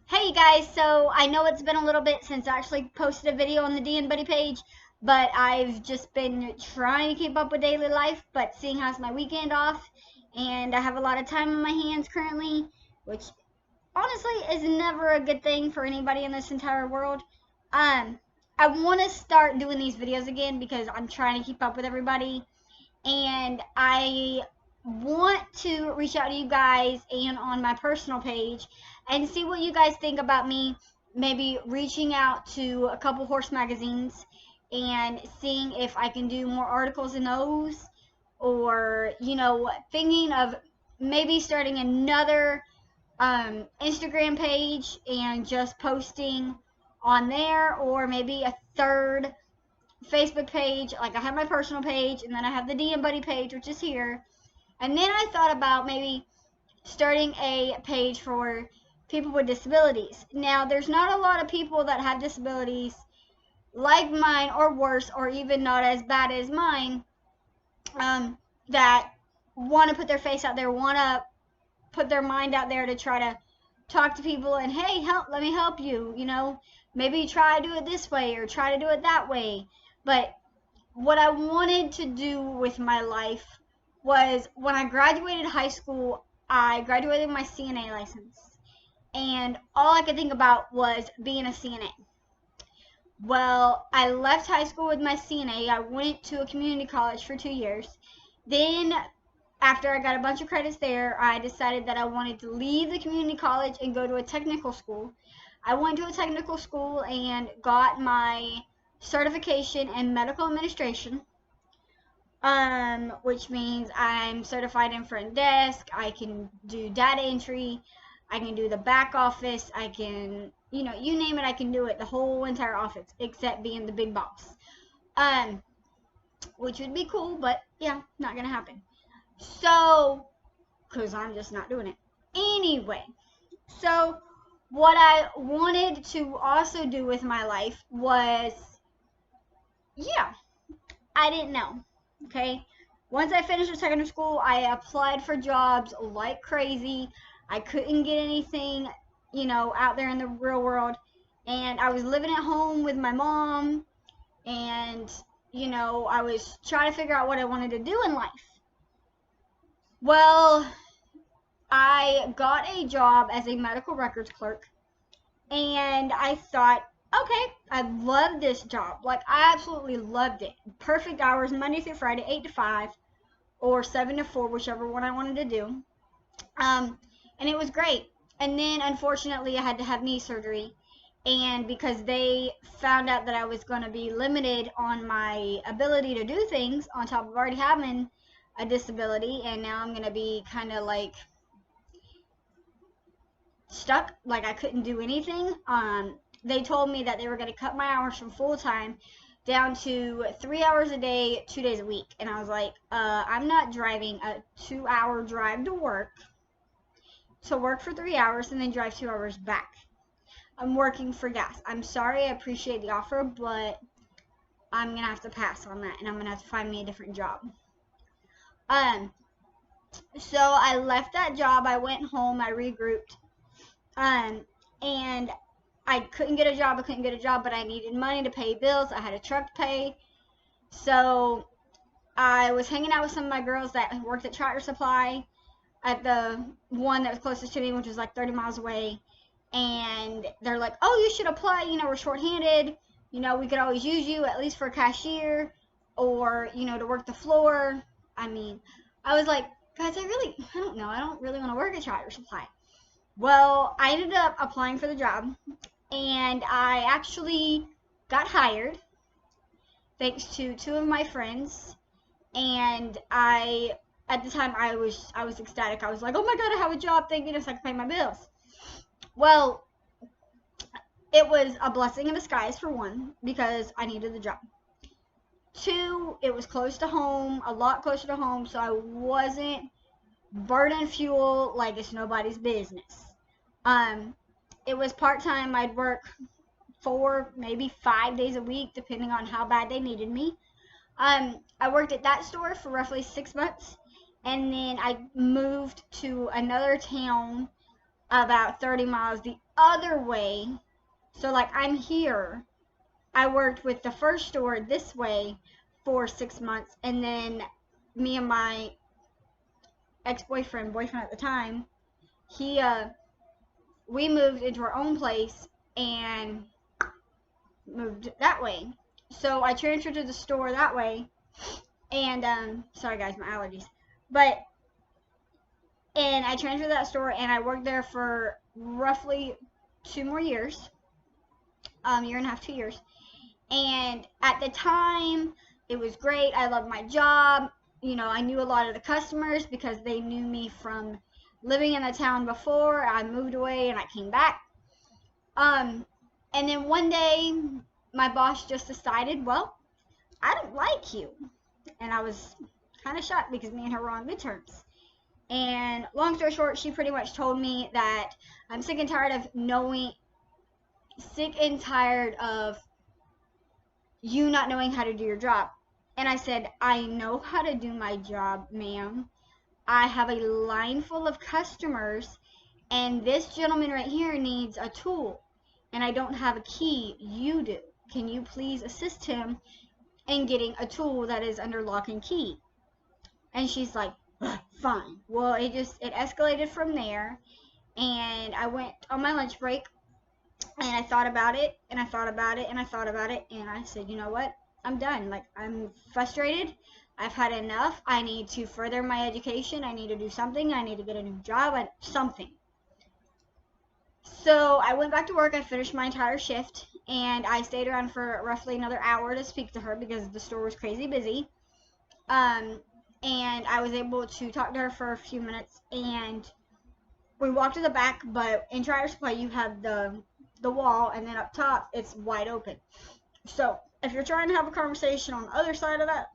Hey guys, so I know it's been a little bit since I actually posted a video on the D and Buddy page, but I've just been trying to keep up with daily life, but seeing how's my weekend off, and I have a lot of time on my hands currently, which honestly is never a good thing for anybody in this entire world. Um, I want to start doing these videos again because I'm trying to keep up with everybody, and I want to reach out to you guys and on my personal page and see what you guys think about me maybe reaching out to a couple horse magazines and seeing if I can do more articles in those, or thinking of maybe starting another Instagram page and just posting on there, or maybe a third Facebook page. Like, I have my personal page, and then I have the DM Buddy page, which is here. And then I thought about maybe starting a page for people with disabilities. Now, there's not a lot of people that have disabilities like mine, or worse, or even not as bad as mine, that want to put their face out there, want to put their mind out there to try to talk to people and, hey, let me help you, maybe try to do it this way or try to do it that way. But what I wanted to do with my life was, when I graduated high school, I graduated with my CNA license. And all I could think about was being a CNA. Well, I left high school with my CNA. I went to a community college for 2 years. Then, after I got a bunch of credits there, I decided that I wanted to leave the community college and go to a technical school. I went to a technical school and got my certification in medical administration, which means I'm certified in front desk. I can do data entry. I can do the back office. I can, you name it, I can do it. The whole entire office, except being the big boss. Which would be cool, but yeah, not gonna happen. So, because I'm just not doing it. Anyway, so what I wanted to also do with my life was, yeah, I didn't know. Okay. Once I finished with secondary school, I applied for jobs like crazy. I couldn't get anything, out there in the real world. And I was living at home with my mom, and, I was trying to figure out what I wanted to do in life. Well, I got a job as a medical records clerk, and I thought, okay, I love this job. Like, I absolutely loved it. Perfect hours, Monday through Friday, 8 to 5, or 7 to 4, whichever one I wanted to do. And it was great. And then, unfortunately, I had to have knee surgery. And because they found out that I was going to be limited on my ability to do things, on top of already having a disability, and now I'm going to be kind of like stuck, like I couldn't do anything. They told me that they were going to cut my hours from full-time down to 3 hours a day, 2 days a week. And I was like, I'm not driving a 2-hour drive to work for 3 hours and then drive 2 hours back. I'm working for gas. I'm sorry, I appreciate the offer, but I'm going to have to pass on that, and I'm going to have to find me a different job. So I left that job, I went home, I regrouped, and I couldn't get a job, but I needed money to pay bills. I had a truck to pay. So I was hanging out with some of my girls that worked at Tractor Supply, at the one that was closest to me, which was like 30 miles away. And they're like, oh, you should apply. We're shorthanded. We could always use you, at least for a cashier, or, to work the floor. I mean, I was like, guys, I don't know. I don't really want to work at Tractor Supply. Well, I ended up applying for the job, and I actually got hired thanks to two of my friends. And at the time, I was ecstatic. I was like, oh my god, I have a job, thank goodness I can pay my bills. Well, it was a blessing in disguise, for one, because I needed the job. Two, it was close to home, a lot closer to home, so I wasn't burning fuel like it's nobody's business. It was part-time. I'd work 4, maybe 5 days a week, depending on how bad they needed me. I worked at that store for roughly 6 months, and then I moved to another town about 30 miles the other way. So like I'm here. I worked with the first store this way for 6 months, and then me and my boyfriend at the time, he we moved into our own place and moved that way. So I transferred to the store that way, and sorry guys, my allergies. And I transferred to that store, and I worked there for roughly 2 more years, year and a half, 2 years. And at the time, it was great. I loved my job. You know, I knew a lot of the customers because they knew me from living in the town before. I moved away and I came back. And then one day, my boss just decided, well, I don't like you. And I was kind of shocked because me and her were on good terms. And long story short, she pretty much told me that I'm sick and tired of you not knowing how to do your job. And I said, I know how to do my job, ma'am. I have a line full of customers, and this gentleman right here needs a tool, and I don't have a key. You do. Can you please assist him in getting a tool that is under lock and key? And she's like, fine. Well, it escalated from there, and I went on my lunch break, and I thought about it, and I thought about it, and I thought about it, and I said, you know what? I'm done. Like, I'm frustrated. I've had enough. I need to further my education. I need to do something. I need to get a new job, something. So I went back to work. I finished my entire shift, and I stayed around for roughly another hour to speak to her because the store was crazy busy. And I was able to talk to her for a few minutes, and we walked to the back, but in Tractor Supply, you have the wall, and then up top, it's wide open. So if you're trying to have a conversation on the other side of that,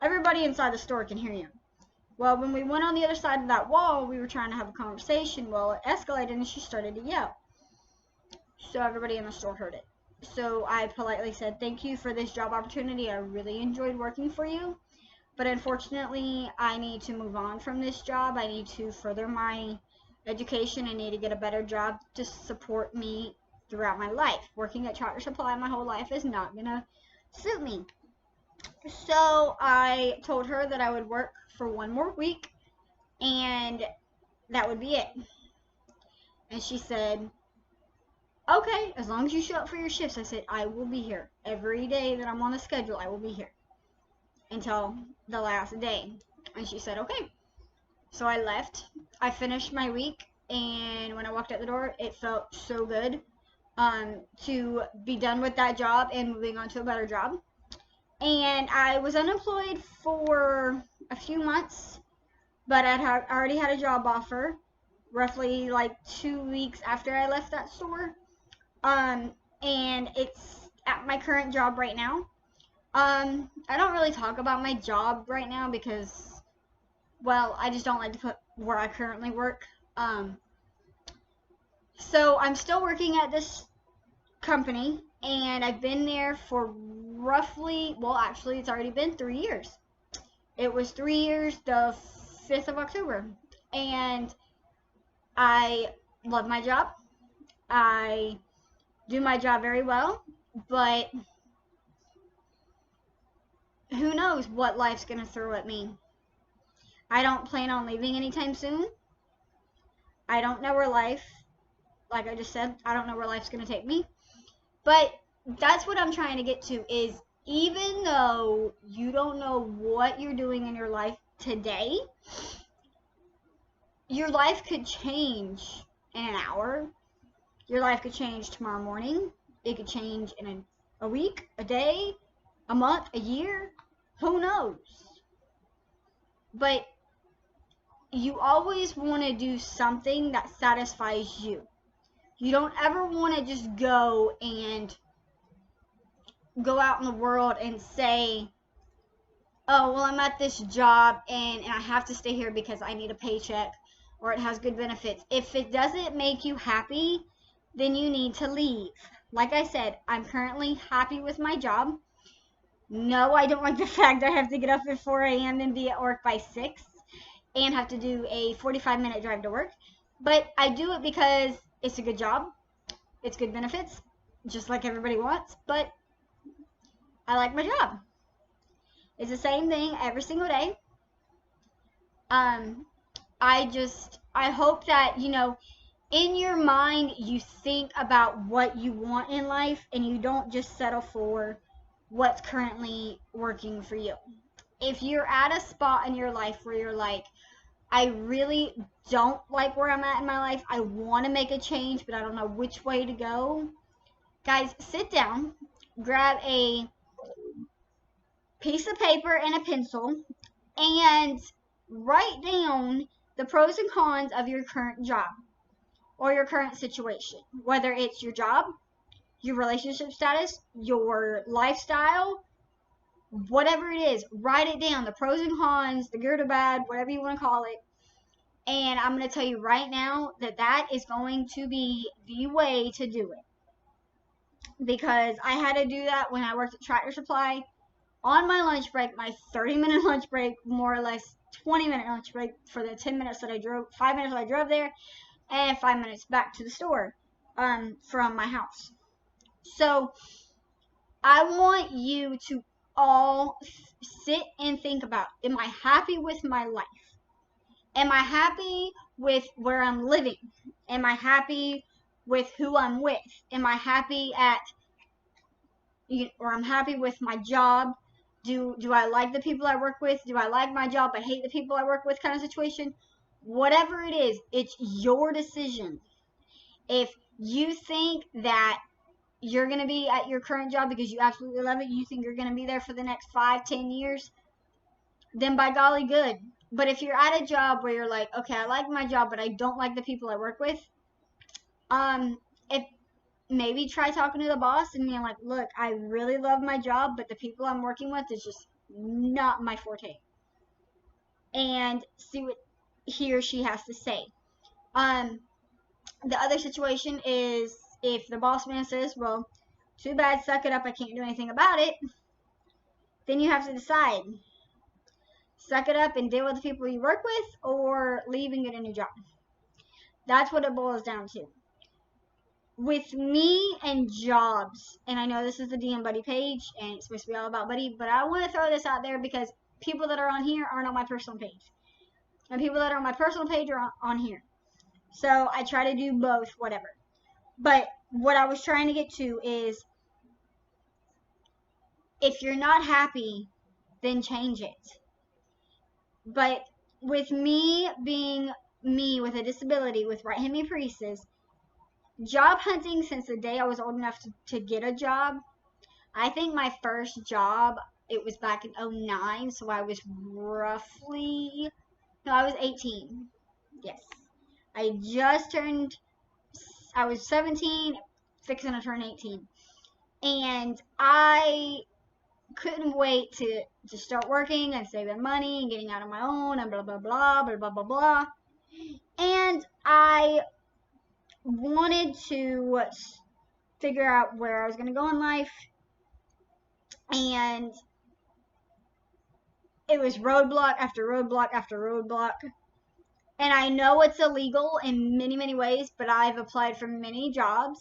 everybody inside the store can hear you. Well, when we went on the other side of that wall, we were trying to have a conversation. Well, it escalated, and she started to yell. So everybody in the store heard it. So I politely said, thank you for this job opportunity. I really enjoyed working for you. But unfortunately, I need to move on from this job. I need to further my education. I need to get a better job to support me throughout my life. Working at Tractor Supply my whole life is not going to suit me. So I told her that I would work for 1 more week, and that would be it. And she said, okay, as long as you show up for your shifts. I said, I will be here. Every day that I'm on the schedule, I will be here until the last day. And she said, okay. So I left. I finished my week, and when I walked out the door, it felt so good to be done with that job and moving on to a better job. And I was unemployed for a few months, but I already had a job offer roughly like 2 weeks after I left that store. And it's at my current job right now. I don't really talk about my job right now because, well, I just don't like to put where I currently work. So I'm still working at this company, and I've been there for roughly, well, actually, it's already been 3 years. It was 3 years the 5th of October, and I love my job. I do my job very well, but who knows what life's going to throw at me. I don't plan on leaving anytime soon. I don't know where like I just said, I don't know where life's going to take me. But that's what I'm trying to get to is, even though you don't know what you're doing in your life today, your life could change in an hour. Your life could change tomorrow morning. It could change in a week, a day, a month, a year. Who knows? But you always want to do something that satisfies you. You don't ever want to just go out in the world and say, oh, well, I'm at this job and I have to stay here because I need a paycheck or it has good benefits. If it doesn't make you happy, then you need to leave. Like I said, I'm currently happy with my job. No, I don't like the fact that I have to get up at 4 a.m. and be at work by 6 and have to do a 45-minute drive to work. But I do it because it's a good job. It's good benefits, just like everybody wants. But I like my job. It's the same thing every single day. Um, I hope that, in your mind, you think about what you want in life and you don't just settle for what's currently working for you. If you're at a spot in your life where you're like, I really don't like where I'm at in my life, I want to make a change, but I don't know which way to go, guys, sit down, grab a piece of paper and a pencil, and write down the pros and cons of your current job or your current situation, whether it's your job, your relationship status, your lifestyle, whatever it is. Write it down, the pros and cons, the good or bad, whatever you want to call it. And I'm going to tell you right now that that is going to be the way to do it, because I had to do that when I worked at Tractor Supply on my lunch break, my 30-minute lunch break, more or less 20-minute lunch break for the 10 minutes that I drove, 5 minutes that I drove there, and 5 minutes back to the store from my house. So I want you to all sit and think about, am I happy with my life? Am I happy with where I'm living? Am I happy with who I'm with? Am I happy or I'm happy with my job? Do I like the people I work with? Do I like my job but hate the people I work with kind of situation? Whatever it is, it's your decision. If you think that you're going to be at your current job because you absolutely love it, you think you're going to be there for the next 5-10 years, then by golly, good. But if you're at a job where you're like, okay, I like my job, but I don't like the people I work with, if maybe try talking to the boss and being like, look, I really love my job, but the people I'm working with is just not my forte. And see what he or she has to say. The other situation is if the boss man says, well, too bad, suck it up, I can't do anything about it, then you have to decide. Suck it up and deal with the people you work with, or leave and get a new job. That's what it boils down to. With me and jobs, and I know this is the DM Buddy page, and it's supposed to be all about Buddy, but I want to throw this out there because people that are on here aren't on my personal page. And people that are on my personal page are on here. So I try to do both, whatever. But what I was trying to get to is, if you're not happy, then change it. But with me being me with a disability, with right-hand paresis, job hunting since the day I was old enough to get a job, I think my first job, it was back in 2009, so I was I was 18. Yes. I was 17, fixing to turn 18. And I couldn't wait to start working and saving money and getting out on my own and blah, blah, blah, blah, blah, blah, blah. And I wanted to figure out where I was going to go in life. And it was roadblock after roadblock after roadblock. And I know it's illegal in many, many ways, but I've applied for many jobs.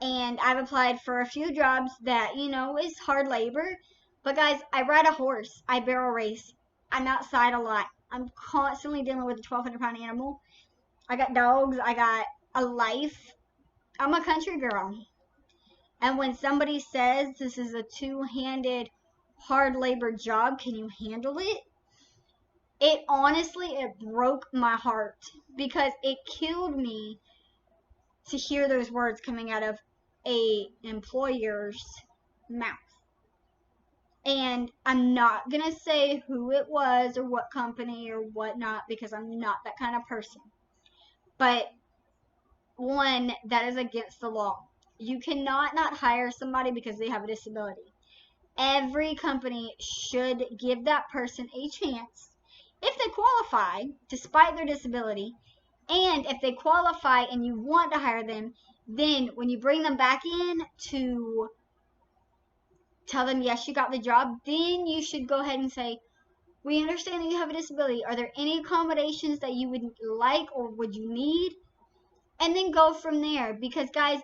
And I've applied for a few jobs that, is hard labor. But guys, I ride a horse. I barrel race. I'm outside a lot. I'm constantly dealing with a 1,200-pound animal. I got dogs. I got a life. I'm a country girl. And when somebody says this is a two-handed hard labor job, can you handle it? It broke my heart, because it killed me to hear those words coming out of a employer's mouth. And I'm not going to say who it was or what company or whatnot, because I'm not that kind of person. But one, that is against the law. You cannot not hire somebody because they have a disability. Every company should give that person a chance, if they qualify, despite their disability. And if they qualify and you want to hire them, then when you bring them back in to tell them, yes, you got the job, then you should go ahead and say, we understand that you have a disability. Are there any accommodations that you would like or would you need? and then go from there. Because guys,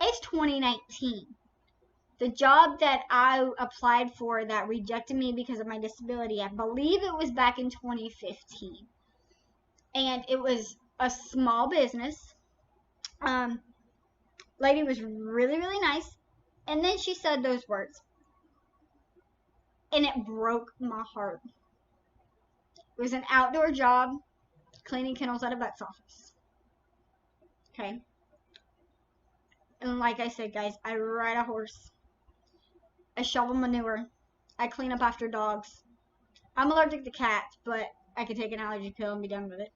it's 2019. The job that I applied for that rejected me because of my disability, I believe it was back in 2015. And it was a small business. Lady was really, really nice. And then she said those words. And it broke my heart. It was an outdoor job, cleaning kennels at a vet's office. Okay. And like I said, guys, I ride a horse. I shovel manure. I clean up after dogs. I'm allergic to cats, but I can take an allergy pill and be done with it.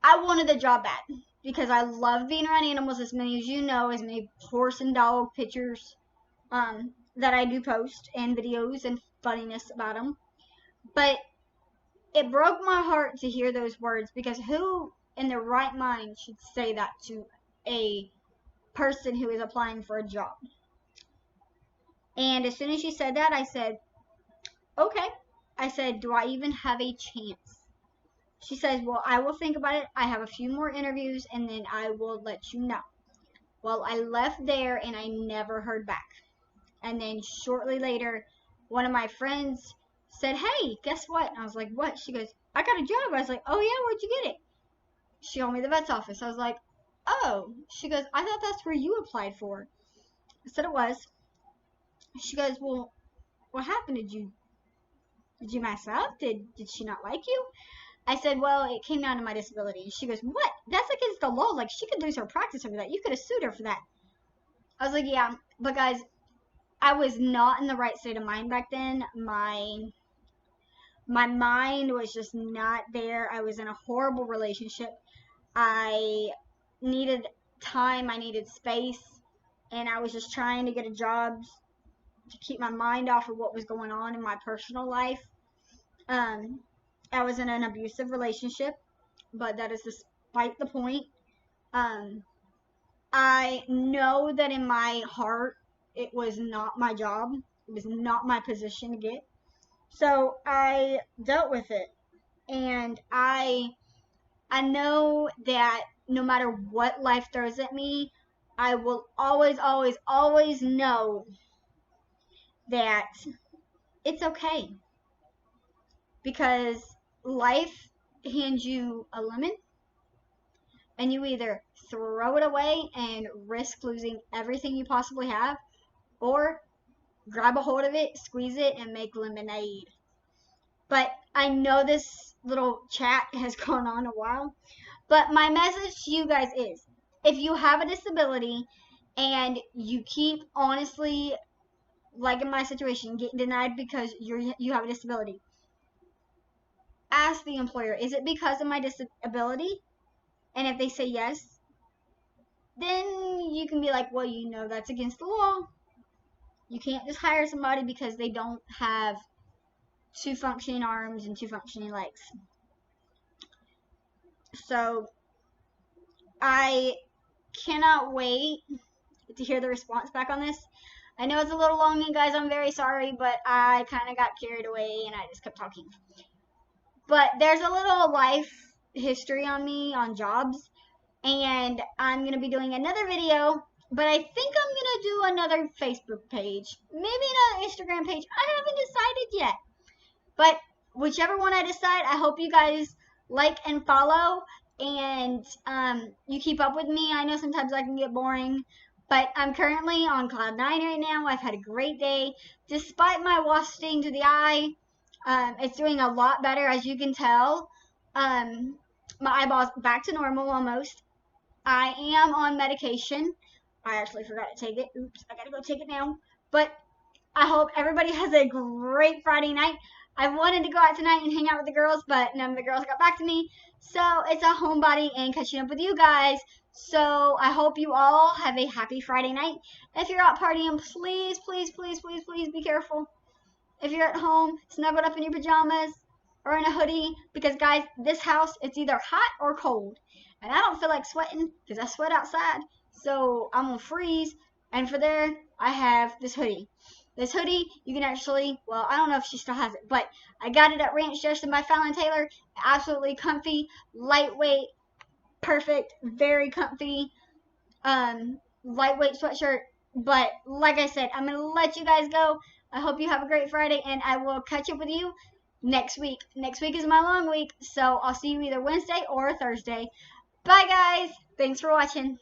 I wanted the job bad because I love being around animals, as many as you know, as many horse and dog pictures that I do post and videos and funniness about them. But it broke my heart to hear those words, because who in their right mind should say that to a person who is applying for a job? And as soon as she said that, I said, okay. I said, do I even have a chance? She says, well, I will think about it. I have a few more interviews, and then I will let you know. Well, I left there, and I never heard back. And then shortly later, one of my friends said, hey, guess what? And I was like, what? She goes, I got a job. I was like, oh, yeah, where'd you get it? She told me the vet's office. I was like, oh. She goes, I thought that's where you applied for. I said it was. She goes, well, what happened? Did you mess up? Did she not like you? I said, well, it came down to my disability. She goes, what? That's against the law. Like, she could lose her practice over that. You could have sued her for that. I was like, yeah. But, guys, I was not in the right state of mind back then. My mind was just not there. I was in a horrible relationship. I needed time. I needed space. And I was just trying to get a job to keep my mind off of what was going on in my personal life. I was in an abusive relationship, but that is despite the point. I know that in my heart, it was not my job. It was not my position to get. So I dealt with it. And I know that no matter what life throws at me, I will always, always, always know that it's okay. Because life hands you a lemon, and you either throw it away and risk losing everything you possibly have, or grab a hold of it, squeeze it, and make lemonade. But I know this little chat has gone on a while, but my message to you guys is, if you have a disability and you keep honestly, like in my situation, getting denied because you have a disability, ask the employer, is it because of my disability? And if they say yes, then you can be like, well, you know, that's against the law. You can't just hire somebody because they don't have 2 functioning arms and 2 functioning legs. So I cannot wait to hear the response back on this. I know it's a little long, you guys. I'm very sorry, but I kind of got carried away and I just kept talking. But there's a little life history on me on jobs, and I'm going to be doing another video, but I think I'm going to do another Facebook page, maybe another Instagram page. I haven't decided yet, but whichever one I decide, I hope you guys like and follow, and you keep up with me. I know sometimes I can get boring, but I'm currently on cloud 9 right now. I've had a great day. Despite my wasp sting to the eye, it's doing a lot better, as you can tell. My eyeball's back to normal almost. I am on medication. I actually forgot to take it. Oops, I gotta go take it now. But I hope everybody has a great Friday night. I wanted to go out tonight and hang out with the girls, but none of the girls got back to me. So it's a homebody and catching up with you guys. So I hope you all have a happy Friday night. If you're out partying, please, please, please, please, please be careful. If you're at home, snuggled up in your pajamas or in a hoodie, because guys, this house, it's either hot or cold. And I don't feel like sweating because I sweat outside. So I'm going to freeze. And for there, I have this hoodie. This hoodie, you can actually, well, I don't know if she still has it, but I got it at Ranch Justin by Fallon Taylor. Absolutely comfy, lightweight, perfect, very comfy, lightweight sweatshirt. But like I said, I'm gonna let you guys go. I hope you have a great Friday, and I will catch up with you next week. Next week is my long week, so I'll see you either Wednesday or Thursday. Bye, guys. Thanks for watching.